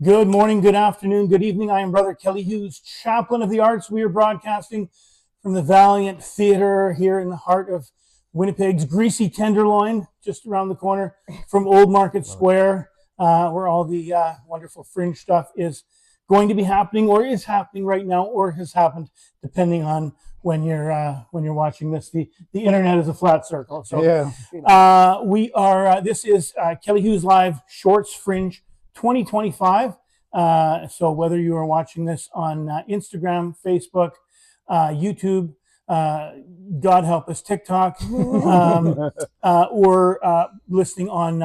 Good morning, good afternoon, good evening. I am Brother Kelly Hughes, Chaplain of the Arts. We are broadcasting from the Valiant Theatre here in the heart of Winnipeg's Greasy Tenderloin, just around the corner from Old Market Square, where all the wonderful Fringe stuff is going to be happening, or is happening right now, or has happened, depending on when you're watching this. The internet is a flat circle. So we are. This is Kelly Hughes Live Shorts Fringe 2025. So whether you are watching this on Instagram, Facebook, YouTube, God help us, TikTok, or listening on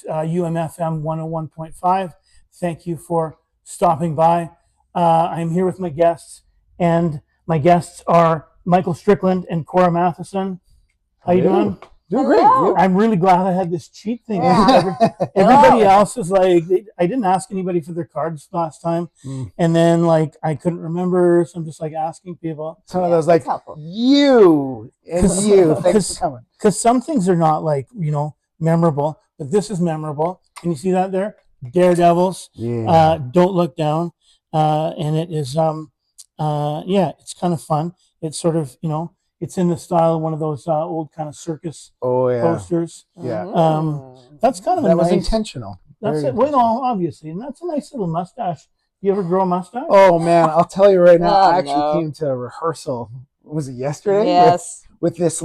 UMFM 101.5, thank you for stopping by. I'm here with my guests, and my guests are Michael Strickland and Cora Matheson. How you doing? Doing great. I'm really glad I had this cheat thing. Yeah. Everybody else is like, I didn't ask anybody for their cards last time. And then I couldn't remember. So I'm just asking people. Some of those you and you. Thanks for coming. Because some things are not memorable, but this is memorable. Can you see that there? Daredevils. Yeah. Don't Look Down. And it is, it's kind of fun. It's sort of, it's in the style of one of those old kind of circus posters. Yeah. That's kind of that was intentional. That's it. Well, no, obviously, and that's a nice little mustache. Do you ever grow a mustache? Oh man, I'll tell you right now. I actually came to a rehearsal. Was it yesterday? Yes. With this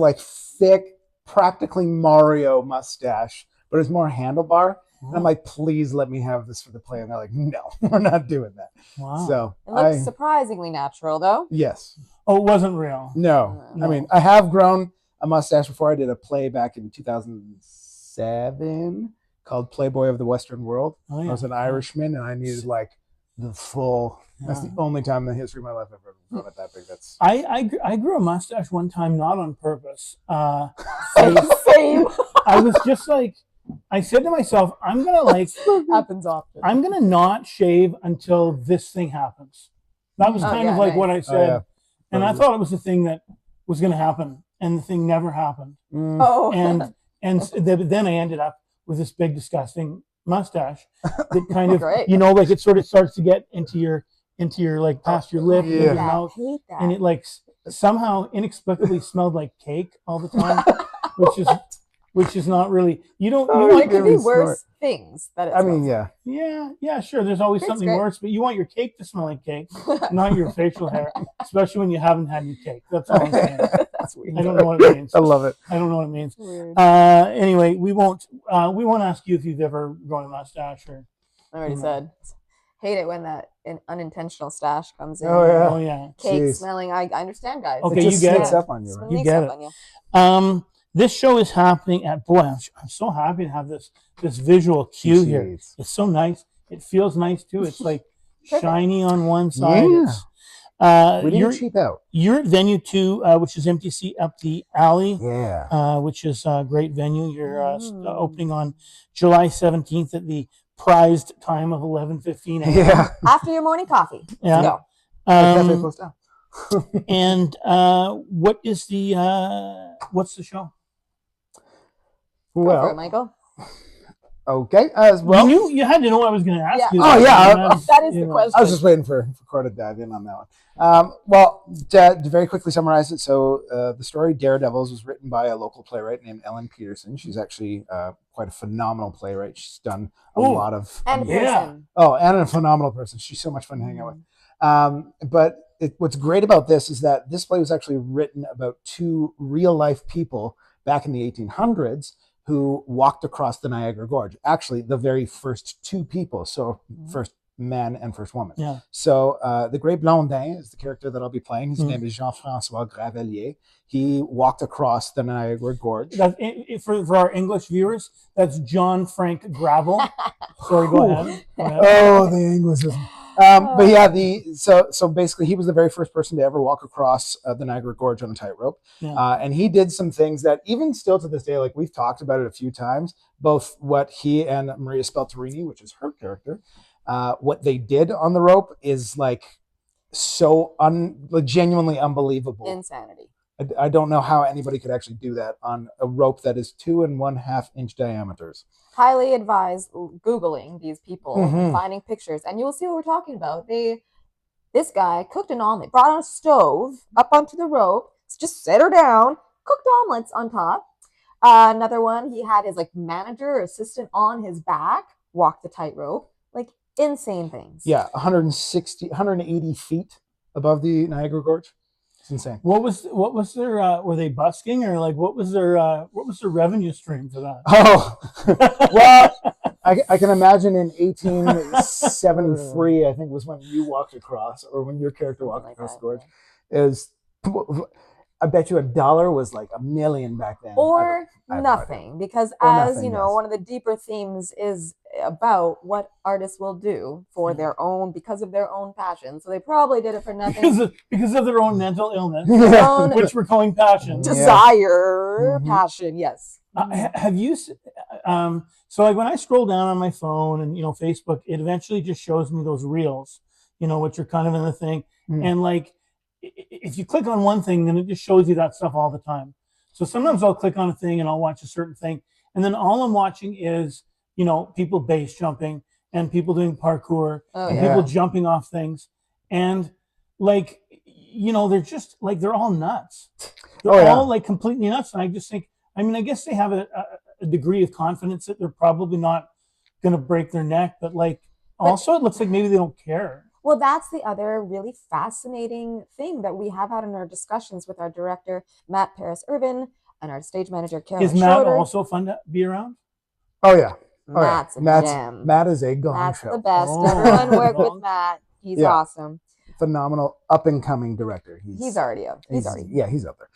thick, practically Mario mustache, but it's more handlebar. And I'm like, please let me have this for the play. And they're like, no, we're not doing that. Wow. So it looks surprisingly natural, though. Yes. Oh, it wasn't real. No. I mean, I have grown a mustache before. I did a play back in 2007 called Playboy of the Western World. Oh, yeah. I was an Irishman, and I needed the full. That's the only time in the history of my life I've ever grown it that big. That's I grew a mustache one time, not on purpose. Same. I was just I said to myself, I'm gonna happens often. I'm gonna not shave until this thing happens. That was kind of what I said. Yeah. And I thought it was the thing that was going to happen, and the thing never happened. Oh, and then I ended up with this big, disgusting mustache that kind of, it sort of starts to get into your past your lip and your mouth, I hate that. and it somehow inexplicably smelled like cake all the time, which is not really. You don't. It could be worse things. Yeah, sure. There's always something worse, but you want your cake to smell like cake, not your facial hair, especially when you haven't had your cake. That's all I'm saying. That's weird. I don't know what it means. I love it. I don't know what it means. Weird. Anyway, we won't ask you if you've ever grown a mustache or. I already said. Hate it when that unintentional stash comes in. Oh yeah. Cake smelling. I understand, guys. Okay, it just you get sneaks it. up on you. Right? You get it. This show is happening at, I'm so happy to have this visual cue here. It's so nice. It feels nice too. It's shiny on one side. Yeah. We didn't cheap out. You're at venue 2, which is MTC Up the Alley. Yeah. Which is a great venue. You're opening on July 17th at the prized time of 11:15 a.m. Yeah. After your morning coffee. Yeah. And what's the show? Well, Go for it, Michael. Okay. Well, you had to know what I was going to ask you. Oh yeah, that is the question. I was just waiting for Cora to dive in on that one. Well, to very quickly summarize it, so the story Daredevils was written by a local playwright named Ellen Peterson. She's actually quite a phenomenal playwright. She's done a lot of and person. And a phenomenal person. She's so much fun to hang out with. But what's great about this is that this play was actually written about two real life people back in the 1800s who walked across the Niagara Gorge. Actually, the very first two people. So first man and first woman. Yeah. So the Great Blondin is the character that I'll be playing. His name is Jean-François Gravelier. He walked across the Niagara Gorge. For our English viewers, that's John Frank Gravel. Sorry, go ahead. Oh, the Anglicism. But yeah, so basically he was the very first person to ever walk across the Niagara Gorge on a tightrope. Yeah. And he did some things that even still to this day, we've talked about it a few times, both what he and Maria Spelterini, which is her character, what they did on the rope is so genuinely unbelievable. Insanity. I don't know how anybody could actually do that on a rope that is 2.5 inch diameters. Highly advise Googling these people and Mhm. finding pictures, and you'll see what we're talking about. This guy cooked an omelet, brought on a stove up onto the rope, just set her down, cooked omelets on top. Another one, he had his like manager or assistant on his back, walked the tightrope, like insane things. Yeah, 180 feet above the Niagara Gorge. It's insane. What was their were they busking, or like what was their revenue stream for that? Oh, well, I can imagine in 1873, I think was when you walked across, or when your character walked Something like across that, the gorge, yeah. is I bet you $1 was like $1 million back then. Or I have no nothing, because Or as nothing, you know, yes. one of the deeper themes is about what artists will do for their own, because of their own passion. So they probably did it for nothing. because of their own mental illness, Their own which we're calling passion. desire, Mhm. passion, yes. Have you? So like when I scroll down on my phone and Facebook, it eventually just shows me those reels, which are kind of in the thing, and like if you click on one thing, then it just shows you that stuff all the time. So sometimes I'll click on a thing and I'll watch a certain thing, and then all I'm watching is people base jumping and people doing parkour and people jumping off things, and like they're just like they're all nuts. They're all like completely nuts, and I just think, I mean, I guess they have a degree of confidence that they're probably not going to break their neck, but like also it looks like maybe they don't care. Well, that's the other really fascinating thing that we have had in our discussions with our director, Matt Paris-Irvin, and our stage manager, Carolyn Is Matt Schroeder. also fun to be around? Oh, yeah. Matt's a gem. Matt is a gong Matt's show. the best. Oh. Everyone work with Matt. He's awesome. Phenomenal up-and-coming director. He's already up. He's up there.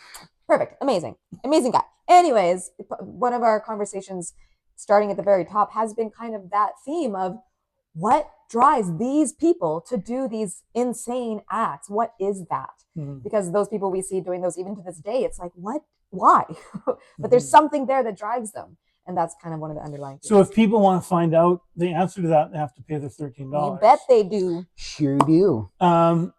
Perfect. Amazing guy. Anyways, one of our conversations starting at the very top has been kind of that theme of what drives these people to do these insane acts. What is that? Because those people we see doing those even to this day, it's like, what? Why? But there's something there that drives them. And that's kind of one of the underlying things. So if people want to find out the answer to that, they have to pay their $13. You bet they do. Sure do. Now,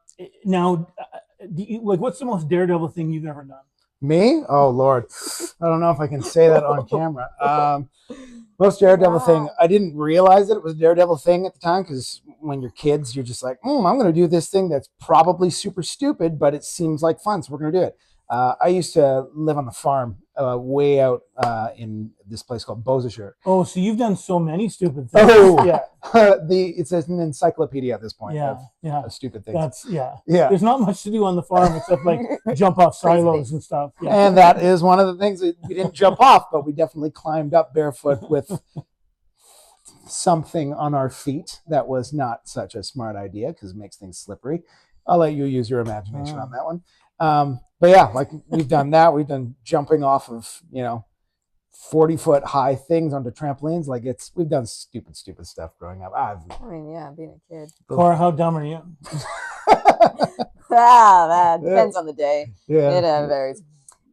what's the most daredevil thing you've ever done? Me? Oh, Lord. I don't know if I can say that on camera. Most daredevil thing, I didn't realize that it was a daredevil thing at the time, because when you're kids, you're just like, I'm going to do this thing that's probably super stupid, but it seems like fun, so we're going to do it. I used to live on the farm way out in this place called Beausejour. Oh, so you've done so many stupid things. Oh, yeah. It's an encyclopedia at this point of stupid things. That's There's not much to do on the farm except like jump off silos and stuff. Yeah. And that is one of the things that we didn't jump off, but we definitely climbed up barefoot with something on our feet that was not such a smart idea because it makes things slippery. I'll let you use your imagination on that one. But yeah, like we've done that. We've done jumping off of, 40-foot high things onto trampolines. Like we've done stupid stuff growing up. Being a kid. Cora, how dumb are you? That depends on the day. Yeah. It varies.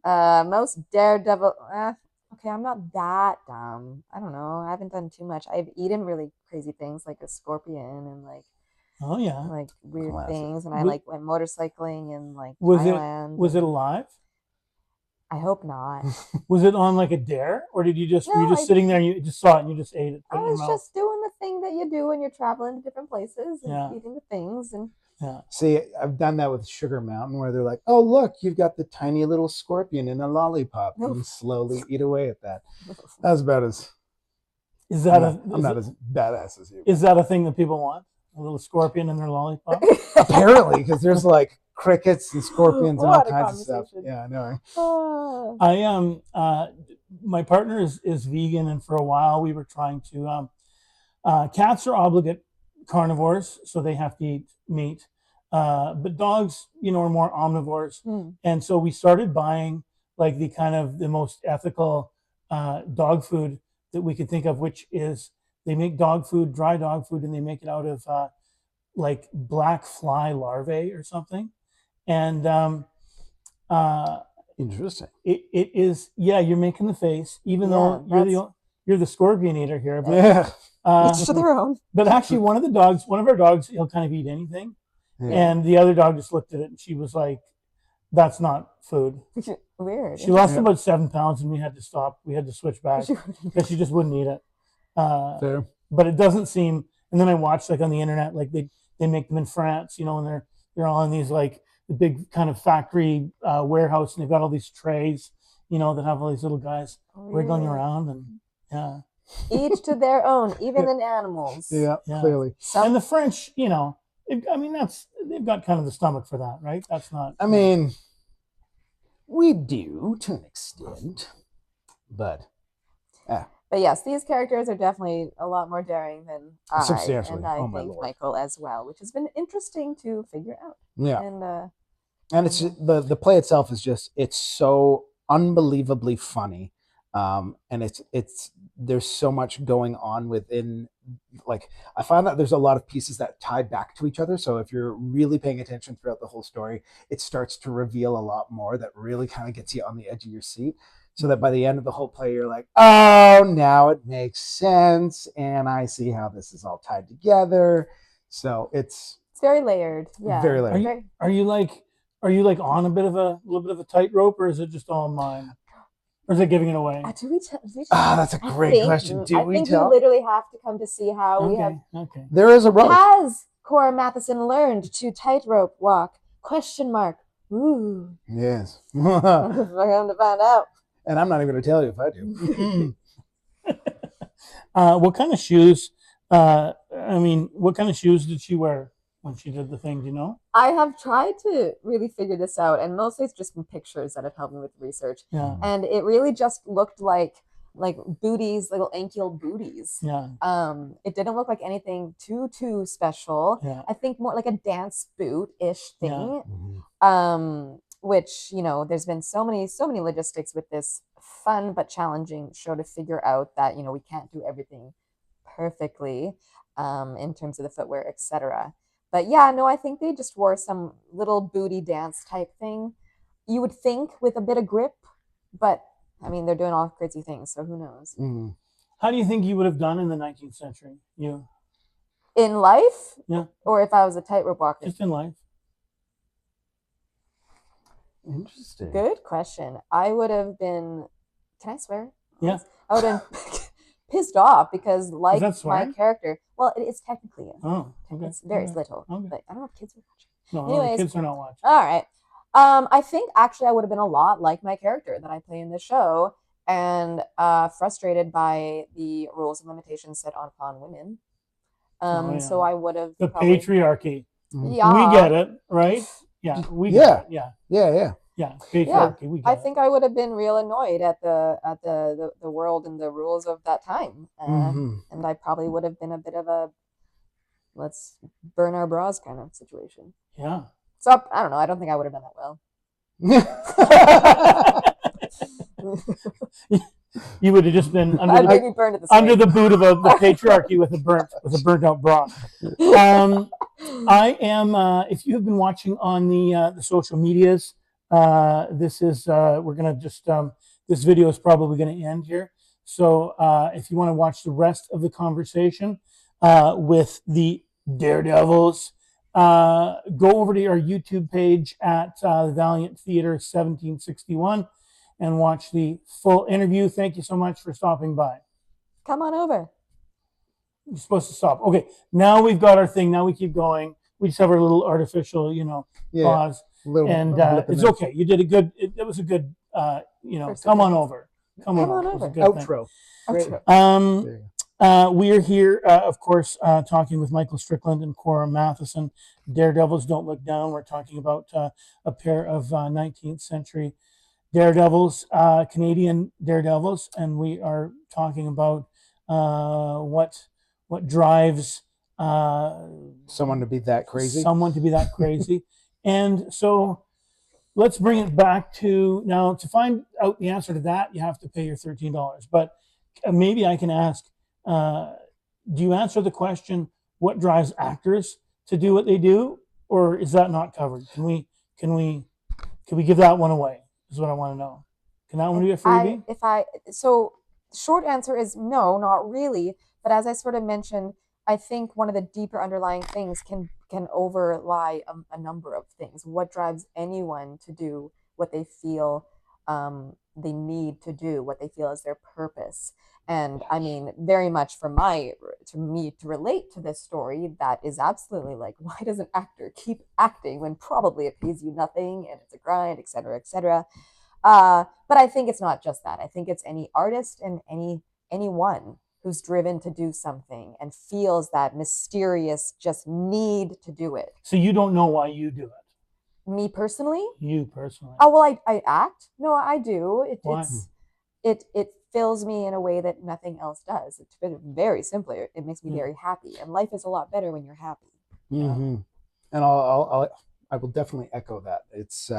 Most daredevil. Okay, I'm not that dumb. I don't know. I haven't done too much. I've eaten really crazy things like a scorpion and like weird things, and I went motorcycling in like Thailand. Was it alive? I hope not. Was it on like a dare, or did you just were you just sitting there and you just saw it and you just ate it? I was just doing the thing that you do when you're traveling to different places and eating the things and. Yeah. See, I've done that with Sugar Mountain, where they're like, "Oh, look, you've got the tiny little scorpion in a lollipop," and you slowly eat away at that. That's about as. I'm not as badass as you. Is that a thing that people want? A little scorpion in their lollipop? Apparently, because there's like crickets and scorpions and all kinds of stuff. Yeah, I know. My partner is vegan, and for a while we were trying to. Cats are obligate carnivores, so they have to eat meat. But dogs, are more omnivores, and so we started buying like the most ethical dog food that we could think of, which is they make dog food, dry dog food, and they make it out of like black fly larvae or something. And interesting. It is, you're making the face, even though you're the scorpion eater here. But, each to their own. But actually, one of our dogs, he'll kind of eat anything. Yeah. And the other dog just looked at it and she was like, that's not food. Weird. She lost Yeah. about 7 pounds, and we had to stop. We had to switch back because she just wouldn't eat it. Fair. But it doesn't seem. And then I watched like on the internet, like they make them in France, and they're all in these like the big kind of factory warehouse, and they've got all these trays, that have all these little guys wriggling around, and yeah. Each to their own, even in animals. Yeah, Yeah. clearly. And the French, they've got kind of the stomach for that, right? That's not. I mean, we do to an extent, but But yes, these characters are definitely a lot more daring than I, Substantially. and I Oh, my think Lord. Michael as well, which has been interesting to figure out. yeah. And It's the play itself is just, it's so unbelievably funny, and it's there's so much going on within. Like, I find that there's a lot of pieces that tie back to each other, so if you're really paying attention throughout the whole story, it starts to reveal a lot more that really kind of gets you on the edge of your seat, so that by the end of the whole play you're like, oh, now it makes sense, and I see how this is all tied together. So it's very layered. Yeah. very layered. Are you like on a little bit of a tightrope, or is it just all mine? Or is it giving it away? Do we tell? That's a great question. Do we tell? You literally have to come to see how we have. Okay. There is a rope. Has Cora Matheson learned to tightrope walk? Question mark. Ooh. Yes. We're going to find out. And I'm not even going to tell you if I do. What kind of shoes? What kind of shoes did she wear when she did the thing? Do you know? I have tried to really figure this out, and mostly it's just been pictures that have helped me with research. Yeah. And it really just looked like booties, little ankle booties. Yeah. It didn't look like anything too special. Yeah. I think more like a dance boot-ish thing. Mhm. Which, there's been so many logistics with this fun but challenging show to figure out that, we can't do everything perfectly in terms of the footwear, etc. But yeah, no, I think they just wore some little booty dance type thing. You would think with a bit of grip, but I mean, they're doing all crazy things, so who knows? Mhm. How do you think you would have done in the 19th century? You? In life? Yeah. Or if I was a tightrope walker? Just in life. Interesting. Good question. I would have been, can I swear? Yeah. I would have been pissed off because like that my swearing? character, well, it is technically, Oh, okay. it's very Okay. little, Okay. but I don't know if kids are watching. No, Anyways. the kids are not watching. All right. I think actually I would have been a lot like my character that I play in the show and frustrated by the rules and limitations set upon women. Yeah. So I would have The probably, patriarchy. yeah. We get it, right? Yeah. We Yeah. get it. Yeah. Yeah. Yeah. Patriarchy. We get I it. think I would have been real annoyed at the world and the rules of that time, Mhm. and I probably would have been a bit of a let's burn our bras kind of situation. Yeah. So I don't know. I don't think I would have done that well. You would have just been I'd maybe burned at the under stake. the boot of the patriarchy with a burnt out bra. I am. If you have been watching on the social medias, this is we're gonna just this video is probably going to end here. So if you want to watch the rest of the conversation with the Daredevils, go over to our YouTube page at the Valiant Theater 1761 and watch the full interview. Thank you so much for stopping by. Come on over. You're supposed to stop. Okay, now we've got our thing. Now we keep going. We just have our little artificial, pause. Little And blip in it's there. okay. You did a good. It was a good. First Come on appearance. over. Come on Come on over. It was a over. good thing. Outro. Outro. There you go. We are here, of course, talking with Michael Strickland and Cora Matheson. Daredevils Don't Look Down. We're talking about a pair of 19th century daredevils, Canadian daredevils, and we are talking about what drives Someone to be that crazy. someone to be that crazy. And so let's bring it back to now. To find out the answer to that, you have to pay your $13. But maybe I can ask, do you answer the question, what drives actors to do what they do? Or is that not covered? Can we give that one away? Is what I want to know. Can that one be a freebie? So short answer is no, not really. But as I sort of mentioned, I think one of the deeper underlying things can can overlie a number of things. What drives anyone to do what they feel they need to do, what they feel is their purpose. And I mean, very much for me to relate to this story, that is absolutely like, why does an actor keep acting when probably it pays you nothing and it's a grind, et cetera, et cetera. But I think it's not just that. I think it's any artist and anyone who's driven to do something and feels that mysterious just need to do it. So you don't know why you do it? Me personally? You personally? Oh, well, I act. No, I do. Why? It fills me in a way that nothing else does. It's very simply, it makes me very happy, and life is a lot better when you're happy. Mm-hmm. And I will definitely echo that. It's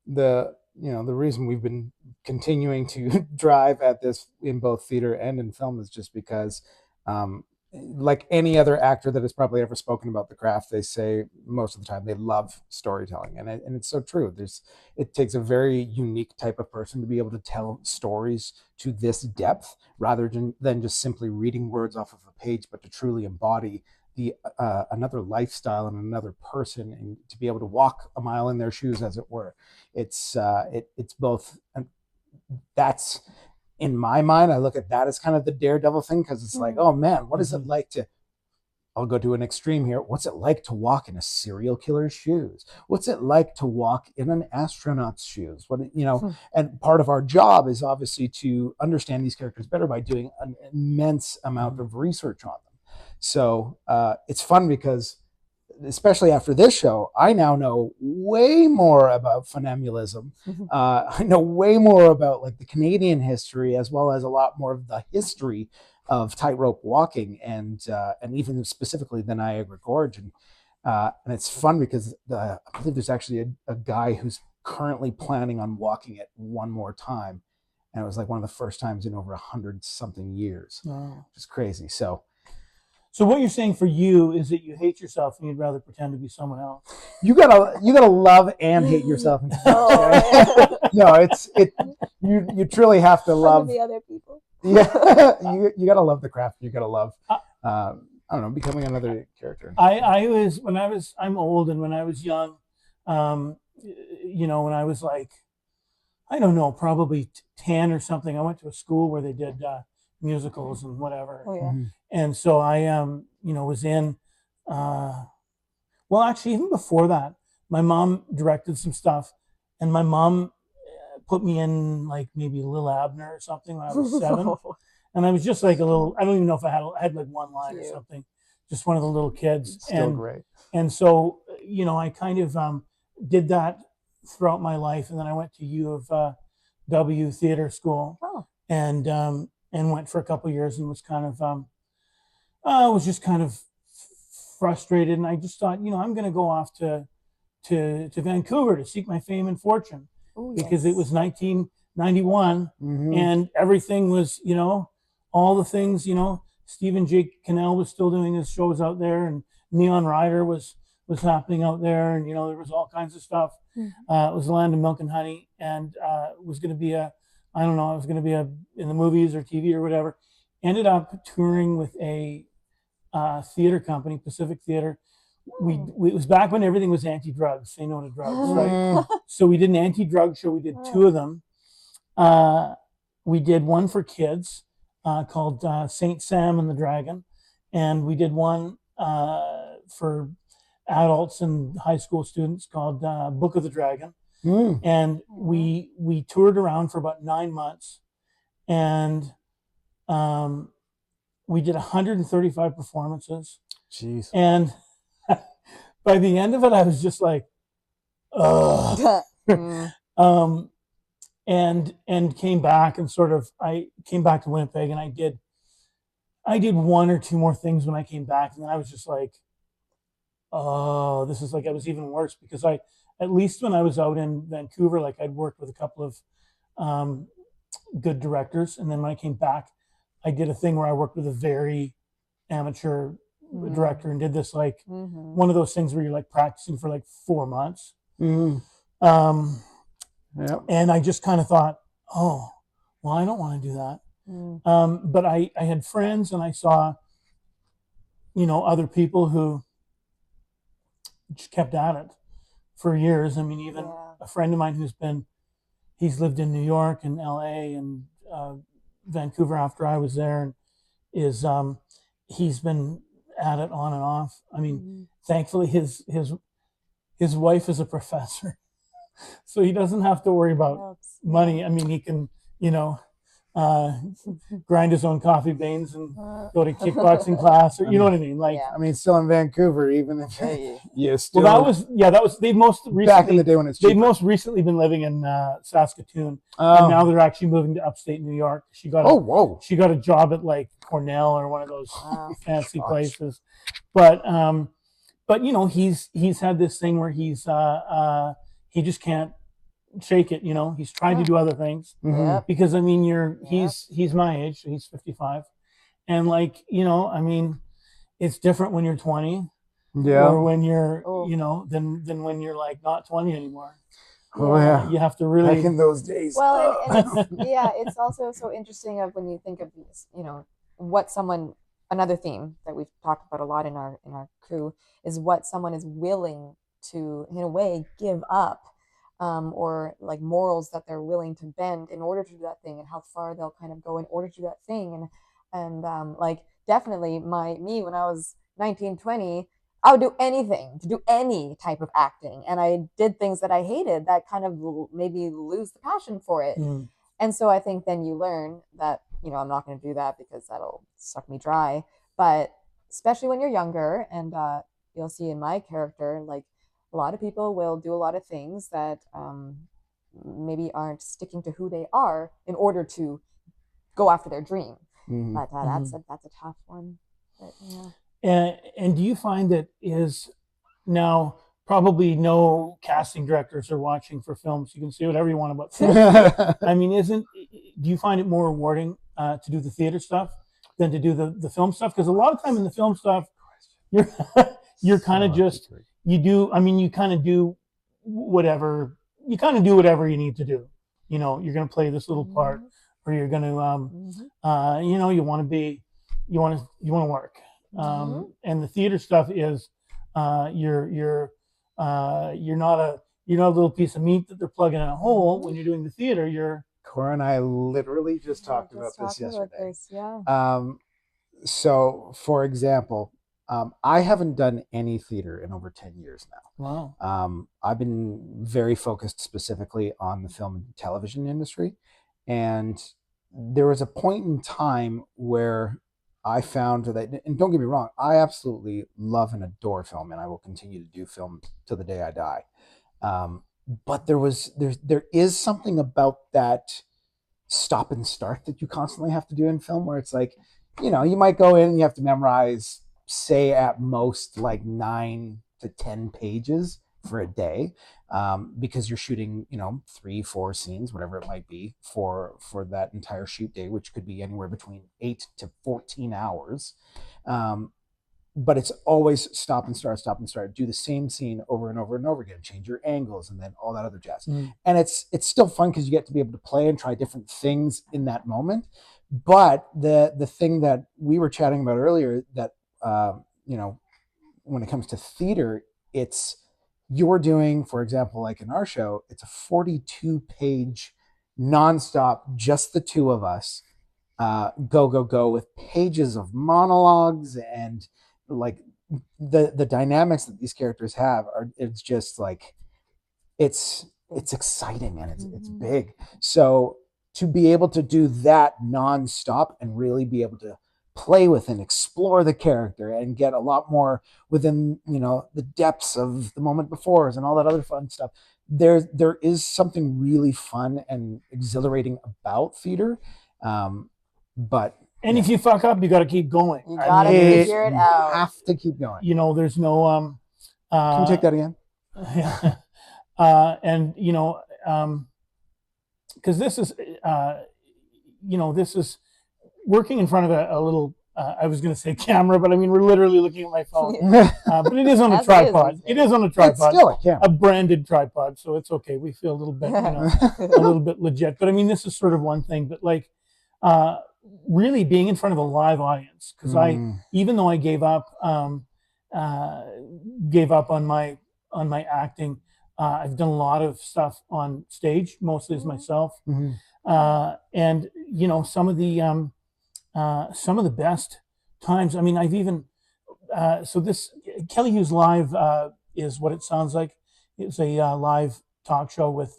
the reason we've been continuing to drive at this in both theater and in film is just because, like any other actor that has probably ever spoken about the craft, they say most of the time they love storytelling, and it's so true. It takes a very unique type of person to be able to tell stories to this depth, rather than just simply reading words off of a page, but to truly embody the another lifestyle and another person, and to be able to walk a mile in their shoes, as it were. It's both. That's, in my mind, I look at that as kind of the daredevil thing, because it's like, oh man, what is it like to, I'll go to an extreme here. What's it like to walk in a serial killer's shoes? What's it like to walk in an astronaut's shoes? And part of our job is obviously to understand these characters better by doing an immense amount of research on them. So it's fun because, especially after this show, I now know way more about funambulism. I know way more about like the Canadian history, as well as a lot more of the history of tightrope walking, and even specifically the Niagara Gorge. And it's fun because I believe there's actually a guy who's currently planning on walking it one more time, and it was like one of the first times in over 100-something years. Wow. Which is crazy. So what you're saying for you is that you hate yourself and you'd rather pretend to be someone else. You gotta love and hate yourself. No, you truly have to love the other people. Yeah, you gotta love the craft. You gotta love I don't know, becoming another character. I'm old, and when I was young, when I was like, I don't know, probably 10 or something, I went to a school where they did musicals and whatever. Oh yeah. And so I was in well, actually, even before that, my mom directed some stuff, and my mom put me in like maybe Lil Abner or something when I was 7. And I was just like a little, I don't even know if I had like one line or something, just one of the little kids. It's still great. And so, I kind of did that throughout my life. And then I went to U of W theater school and went for a couple of years, and was kind of, was just kind of frustrated. And I just thought, I'm going to go off to Vancouver to seek my fame and fortune. Because it was 1991 and everything was, all the things, Stephen Jake Cannell was still doing his shows out there, and Neon Rider was happening out there, and, there was all kinds of stuff. It was the land of milk and honey, and it was going to be in the movies or TV or whatever. Ended up touring with a theater company, Pacific Theater. It was back when everything was anti-drugs, say no to drugs, right? So we did an anti-drug show. We did 2 of them. We did one for kids called Saint Sam and the Dragon, and we did one for adults and high school students called Book of the Dragon. And we toured around for about 9 months, and we did 135 performances. Jeez. And by the end of it, I was just like, ugh. And came back, and I came back to Winnipeg, and I did 1 or 2 more things when I came back, and then I was just like, oh, this is like, I was even worse, because at least when I was out in Vancouver, like I'd worked with a couple of good directors, and then when I came back, I did a thing where I worked with a very amateur director, and did this like one of those things where you're like practicing for like 4 months. And I just kind of thought, oh, well, I don't want to do that. But I had friends, and I saw, other people who just kept at it for years. I mean, even Yeah. a friend of mine he's lived in New York and LA and Vancouver after I was there, and he's been at it on and off. I mean, thankfully his wife is a professor, so he doesn't have to worry about money. I mean, he can, uh, grind his own coffee beans and go to kickboxing class, or you know what I mean. Like, Yeah. I mean, still in Vancouver, even if Hey. you still. well, that was they've most recently back in the day when it's they've cheaper. most recently been living in Saskatoon, Oh. and now they're actually moving to upstate New York. She got whoa. she got a job at like Cornell or one of those Wow. fancy Gosh. places, but he's had this thing where he just can't shake it. He's trying to do other things Yep. because I mean he's my age, so he's 55, and like I mean it's different when you're 20 or when you're than when you're like not 20 anymore. Oh yeah. You have to really back in those days. Well, and it's also so interesting of when you think of these, what someone, another theme that we've talked about a lot in our crew is what someone is willing to, in a way, give up, or like morals that they're willing to bend in order to do that thing, and how far they'll kind of go in order to do that thing. And like definitely me when I was 19, 20, I would do anything to do any type of acting. And I did things that I hated that kind of made me lose the passion for it. And so I think then you learn that, I'm not going to do that because that'll suck me dry. But especially when you're younger, and you'll see in my character, like a lot of people will do a lot of things that maybe aren't sticking to who they are in order to go after their dream. But that's a tough one. But, yeah. And do you find that is now probably no casting directors are watching for films? You can say whatever you want about films. I mean, do you find it more rewarding to do the theater stuff than to do the film stuff? Because a lot of time in the film stuff, you're kind of just you kind of do whatever you need to do. You're going to play this little part, or you're going to you want to work. And the theater stuff is you're not a little piece of meat that they're plugging in a hole. When you're doing the theater, Cora and I literally just talked about this yesterday. Yeah. So, for example, I haven't done any theater in over 10 years now. Wow. I've been very focused specifically on the film and television industry. And there was a point in time where I found that, and don't get me wrong, I absolutely love and adore film, and I will continue to do film till the day I die. But there is something about that stop and start that you constantly have to do in film, where it's like, you might go in and you have to memorize, say at most like 9 to 10 pages for a day, because you're shooting 3-4 scenes, whatever it might be, for that entire shoot day, which could be anywhere between 8 to 14 hours. But it's always stop and start, do the same scene over and over and over again, change your angles, and then all that other jazz. And it's still fun because you get to be able to play and try different things in that moment. But the thing that we were chatting about earlier, that when it comes to theater, you're doing, for example, like in our show, it's a 42-page nonstop, just the two of us, go with pages of monologues, and like the dynamics that these characters have it's just like it's exciting, and it's big. So to be able to do that nonstop and really be able to play with and explore the character and get a lot more within the depths of the moment before and all that other fun stuff, there is something really fun and exhilarating about theater. But if you fuck up, you got to keep going. You got to figure it out. You have to keep going. There's no can you take that again? And because this is working in front of a little, I was going to say camera, but I mean, we're literally looking at my phone. But it is on a tripod. It is on a tripod. It's still a camera. A branded tripod, so it's okay. We feel a little bit, a little bit legit. But I mean, this is sort of one thing. But like, really being in front of a live audience, because even though I gave up on my on my acting. I've done a lot of stuff on stage, mostly as myself, Mhm. and some of the best times. I mean, I've even so this Kelly Hughes Live is what it sounds like. It's a live talk show with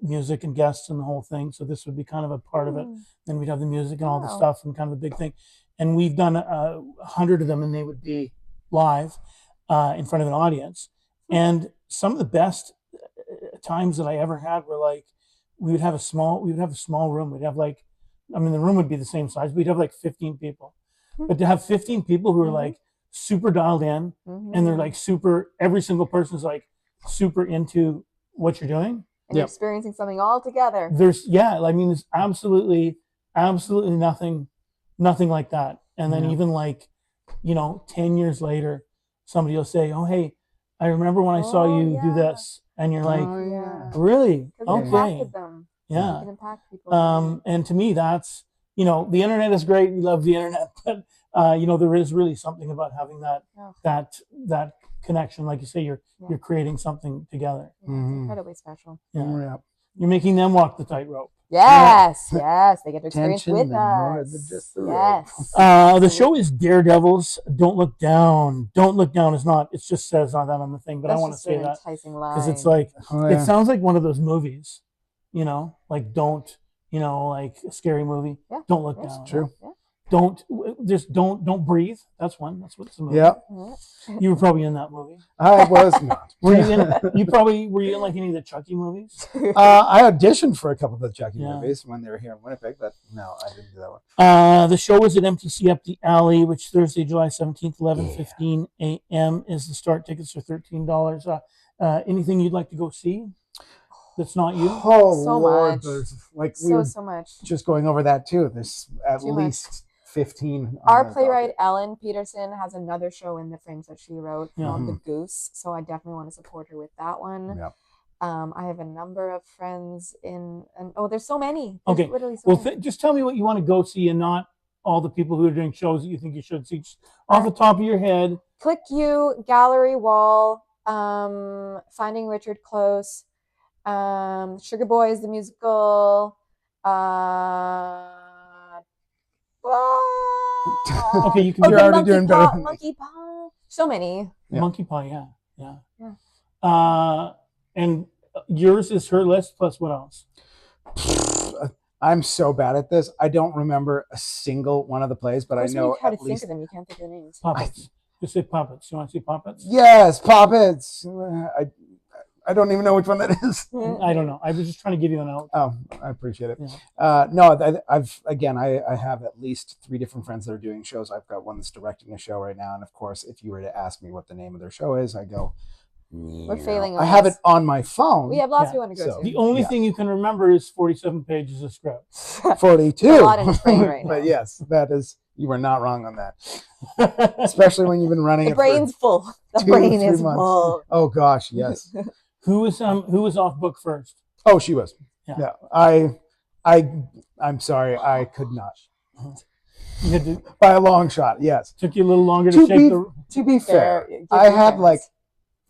music and guests and the whole thing. So this would be kind of a part of it. Then we'd have the music and all the Wow. stuff and kind of a big thing. And we've done 100 of them, and they would be live in front of an audience. And some of the best times that I ever had were like we would have a small room. We'd have like, I mean, the room would be the same size. We'd have like 15 people, but to have 15 people who are like super dialed in, and they're like super. Every single person's like super into what you're doing. And you're experiencing something all together. There's absolutely nothing like that. And then even like 10 years later, somebody will say, "Oh, hey, I remember when I saw you do this," and you're like, "Really? Because it Okay, impacted them. yeah." It can impact people. And to me, that's the internet is great. We love the internet, but there is really something about having that connection. Like you say, you're creating something together. Yeah, it's incredibly special. Yeah. You're making them walk the tightrope. Yes, they get to experience Tension with more us. than just the Yes. The show is Daredevils. Don't look down. Don't look down is not. It just says that on the thing, but That's I want to just say an that enticing line. because it's like Oh, yeah. it sounds like one of those movies, like don't, like a scary movie. Yeah. Don't look Yeah. down. True. Yeah. Don't breathe. That's one. That's what's the movie. Yeah, You were probably in that movie. I was not. Were you in like any of the Chucky movies? I auditioned for a couple of the Chucky Yeah. movies when they were here in Winnipeg, but no, I didn't do that one. The show is at MTC Up the Alley, which Thursday, July 17th, 11:15 a.m. is the start. Tickets are $13. Anything you'd like to go see that's not you? Oh, So Lord. much. There's, like, we were so much. just going over that, too. There's at Too least 15. on Our the playwright docket. Ellen Peterson has another show in the Fringe that she wrote Yeah. called The Goose, so I definitely want to support her with that one. Yeah. I have a number of friends there's so many. Okay. There's literally so Well, many. just tell me what you want to go see and not all the people who are doing shows that you think you should see. Just off the top of your head. Click You, Gallery Wall, Finding Richard Close, Sugar Boys the musical. Okay, you can You're do already doing better than me. Monkey Paw. So many. Yeah. Monkey Pie, yeah. And yours is her list plus what else? I'm so bad at this. I don't remember a single one of the plays, but I know you try to at think least. of them. You can't think of the names. Puppets. Just say puppets. You want to see puppets? Yes, Poppets. I don't even know which one that is. I don't know. I was just trying to give you an out. Oh, I appreciate it. Yeah. No, I have at least 3 different friends that are doing shows. I've got one that's directing a show right now, and of course, if you were to ask me what the name of their show is, I go, We're failing. I have it on my phone. We have lots we Yeah. want to go So- to. The only thing you can remember is 47 pages of script. 42. A lot in his brain right now. But yes, that is. You were not wrong on that. Especially when you've been running The it brain's full. The 2 brain 3 is months. full. Oh gosh, yes. Who was off book first? Oh, she was. Yeah. Yeah. I'm sorry. I could not. You had to, By a long shot, yes. took you a little longer to To shape be- the. To be fair, Give I me had fairness. like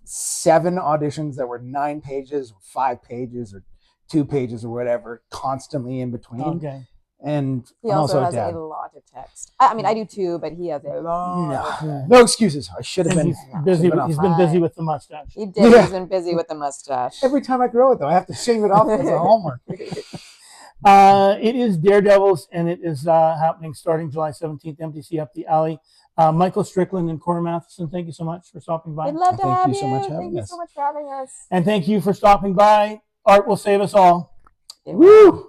7 auditions that were 9 pages, or 5 pages, or 2 pages, or whatever, constantly in between. Okay. And He I'm also also a has dad. a lot of text. I mean, I do too, but he has a lot. No, no excuses. I should have And been. he's busy. been off. He's been busy with the mustache. He did. Yeah. He's been busy with the mustache. Every time I grow it, though, I have to shave it off as a homework. It is Daredevils, and it is happening starting July 17th. MTC Up the Alley. Michael Strickland and Cora Matheson, thank you so much for stopping by. We'd love to Thank have you you. so much for having Thank you us. so much for having us. And thank you for stopping by. Art will save us all. It Woo!